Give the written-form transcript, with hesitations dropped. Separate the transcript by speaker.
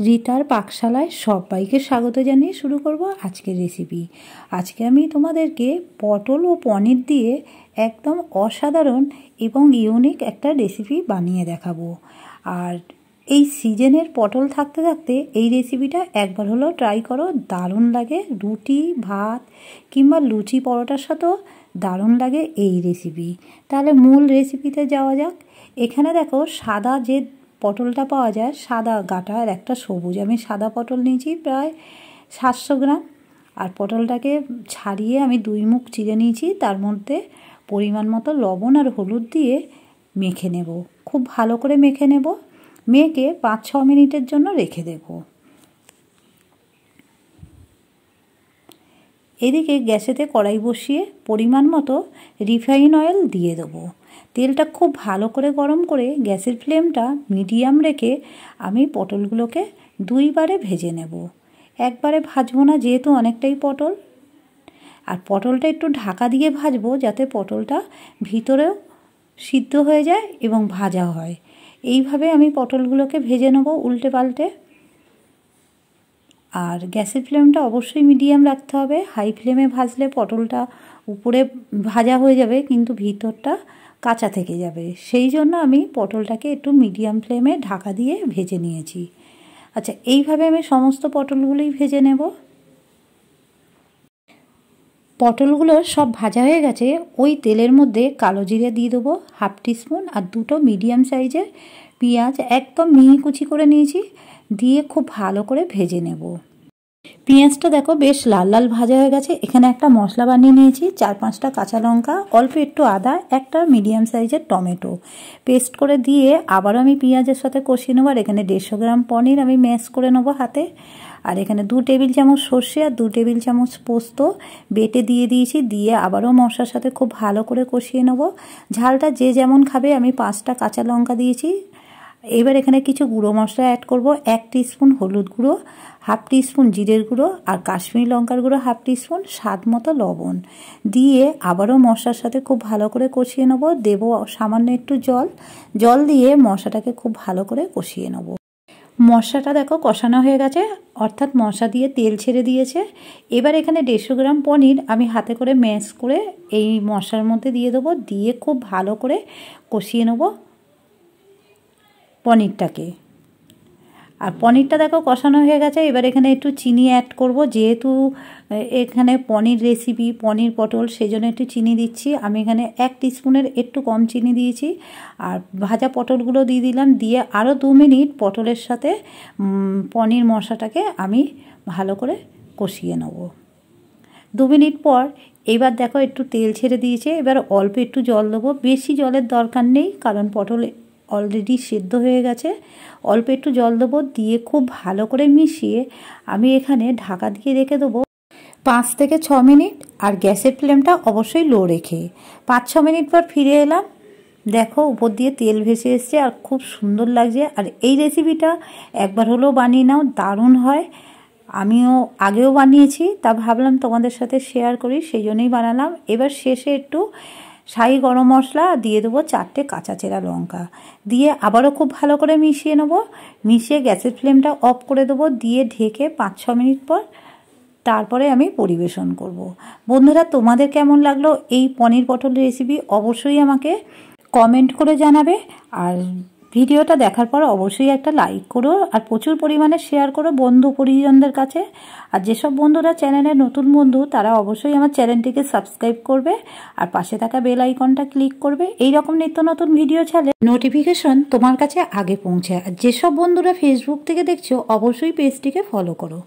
Speaker 1: রিতার পাকশালায় সবাইকে স্বাগত জানিয়ে শুরু করব আজকের রেসিপি। আজকে আমি তোমাদেরকে পটল ও পনির দিয়ে একদম অসাধারণ এবং ইউনিক একটা রেসিপি বানিয়ে দেখাবো। আর এই সিজনের পটল থাকতে থাকতে এই রেসিপিটা একবার হলেও ট্রাই করো, দারুণ লাগে। রুটি, ভাত কিংবা লুচি পরোটার সাথেও দারুণ লাগে এই রেসিপি। তাহলে মূল রেসিপিতে যাওয়া যাক। এখানে দেখো সাদা যে পটলটা পাওয়া যায়, সাদা গাটা আর একটা সবুজ, আমি সাদা পটল নিয়েছি প্রায় 700 গ্রাম। আর পটলটাকে ছাড়িয়ে আমি 2 মুখ চিড়ে নিয়েছি, তার মধ্যে পরিমাণ মতো লবণ আর হলুদ দিয়ে মেখে নেব। খুব ভালো করে মেখে নেব, মেখে 5-6 মিনিটের জন্য রেখে দেব। এদিকে গ্যাসেতে কড়াই বসিয়ে পরিমাণ মতো রিফাইন অয়েল দিয়ে দেবো। তেলটা খুব ভালো করে গরম করে গ্যাসের ফ্লেমটা মিডিয়াম রেখে আমি পটলগুলোকে 2 বারে ভেজে নেব। একবারে ভাজবো না, যেহেতু অনেকটাই পটল। আর পটলটা একটু ঢাকা দিয়ে ভাজবো যাতে পটলটা ভিতরেও সিদ্ধ হয়ে যায় এবং ভাজা হয়। এইভাবে আমি পটলগুলোকে ভেজে নেব উল্টে পাল্টে। আর গ্যাসের ফ্লেমটা অবশ্যই মিডিয়াম রাখতে হবে। হাই ফ্লেমে ভাজলে পটলটা উপরে ভাজা হয়ে যাবে কিন্তু ভিতরটা কাঁচা থেকে যাবে। সেই জন্য আমি পটলটাকে একটু মিডিয়াম ফ্লেমে ঢাকা দিয়ে ভেজে নিয়েছি। আচ্ছা, এইভাবে আমি সমস্ত পটলগুলোই ভেজে নেব। পটলগুলো সব ভাজা হয়ে গেছে। ওই তেলের মধ্যে কালো জিরে দিয়ে দেবো 1/2 টিস্পুন, আর 2টো মিডিয়াম সাইজের পেঁয়াজ একদম মিহি কুচি করে নিয়েছি, দিয়ে খুব ভালো করে ভেজে নেব। পেঁয়াজটা দেখো বেশ লাল লাল ভাজা হয়ে গেছে। এখানে একটা মশলা বানিয়ে নিয়েছি, 4-5টা কাঁচা লঙ্কা, অল্প একটু আদা, একটা মিডিয়াম সাইজের টমেটো পেস্ট করে দিয়ে আবারও আমি পেঁয়াজের সাথে কষিয়ে নেবো। আর এখানে 150 গ্রাম পনির আমি ম্যাশ করে নেবো হাতে। আর এখানে 2 টেবিল চামচ সর্ষে আর 2 টেবিল চামচ পোস্ত বেটে দিয়ে দিয়েছি, দিয়ে আবারও মশলার সাথে খুব ভালো করে কষিয়ে নেবো। ঝালটা যে যেমন খাবে, আমি 5টা কাঁচা লঙ্কা দিয়েছি। এবার এখানে কিছু গুঁড়ো মশলা অ্যাড করব। 1 টিস্পুন হলুদ গুঁড়ো, 1/2 টিস্পুন জিরের গুঁড়ো, আর কাশ্মীরি লঙ্কার গুঁড়ো 1/2 টিস্পুন, স্বাদ মতো লবণ দিয়ে আবারও মশলার সাথে খুব ভালো করে কষিয়ে নেব। দেব সামান্য একটু জল দিয়ে মশলাটাকে খুব ভালো করে কষিয়ে নেব। মশলাটা দেখো কষানো হয়ে গেছে, অর্থাৎ মশলা দিয়ে তেল ছেড়ে দিয়েছে। এবার এখানে 150 গ্রাম পনির আমি হাতে করে ম্যাশ করে এই মশলার মধ্যে দিয়ে দেবো, দিয়ে খুব ভালো করে কষিয়ে নেব পনিরটাকে। আর পনিরটা দেখো কষানো হয়ে গেছে। এবার এখানে একটু চিনি অ্যাড করব, যেহেতু এখানে পনির রেসিপি, পনির পটল, সেই জন্য একটু চিনি দিচ্ছি। আমি এখানে 1 টিস্পুনের একটু কম চিনি দিয়েছি। আর ভাজা পটলগুলো দিয়ে দিলাম, দিয়ে আরও 2 মিনিট পটলের সাথে পনির মশলাটাকে আমি ভালো করে কষিয়ে নেব। 2 মিনিট পর এবার দেখো একটু তেল ছেড়ে দিয়েছে। এবার অল্প একটু জল দেবো, বেশি জলের দরকার নেই কারণ পটল অলরেডি সেদ্ধ হয়ে গেছে। অল্প একটু জল দেবো, দিয়ে খুব ভালো করে মিশিয়ে আমি এখানে ঢাকা দিয়ে রেখে দেবো 5 থেকে 6 মিনিট। আর গ্যাসের ফ্লেমটা অবশ্যই লো রেখে 5-6 মিনিট পর ফিরে এলাম। দেখো উপর দিয়ে তেল ভেসে এসছে আর খুব সুন্দর লাগছে। আর এই রেসিপিটা একবার হলেও বানিয়ে নাও, দারুণ হয়। আমিও আগেও বানিয়েছি, তা ভাবলাম তোমাদের সাথে শেয়ার করি, সেই জন্যই বানালাম। এবার শেষে একটু শাহি গরম মশলা দিয়ে দেবো, 4টে কাঁচা চেরা লঙ্কা দিয়ে আবারও খুব ভালো করে মিশিয়ে নেবো। মিশিয়ে গ্যাসের ফ্লেমটা অফ করে দেবো, দিয়ে ঢেকে 5-6 মিনিট পর তারপরে আমি পরিবেশন করব। বন্ধুরা, তোমাদের কেমন লাগলো এই পনির পটল রেসিপি অবশ্যই আমাকে কমেন্ট করে জানাবে। আর ভিডিওটা দেখার পর অবশ্যই একটা লাইক করো, আর প্রচুর পরিমাণে শেয়ার করো বন্ধু পরিজনদের কাছে। আর যেসব বন্ধুরা চ্যানেলের নতুন বন্ধু, তারা অবশ্যই আমার চ্যানেলটিকে সাবস্ক্রাইব করবে আর পাশে থাকা বেল আইকনটা ক্লিক করবে। এই রকম নিত্য নতুন ভিডিও ছাড়লে নোটিফিকেশন তোমার কাছে আগে পৌঁছায়। আর যেসব বন্ধুরা ফেসবুক থেকে দেখছো, অবশ্যই পেজটিকে ফলো করো।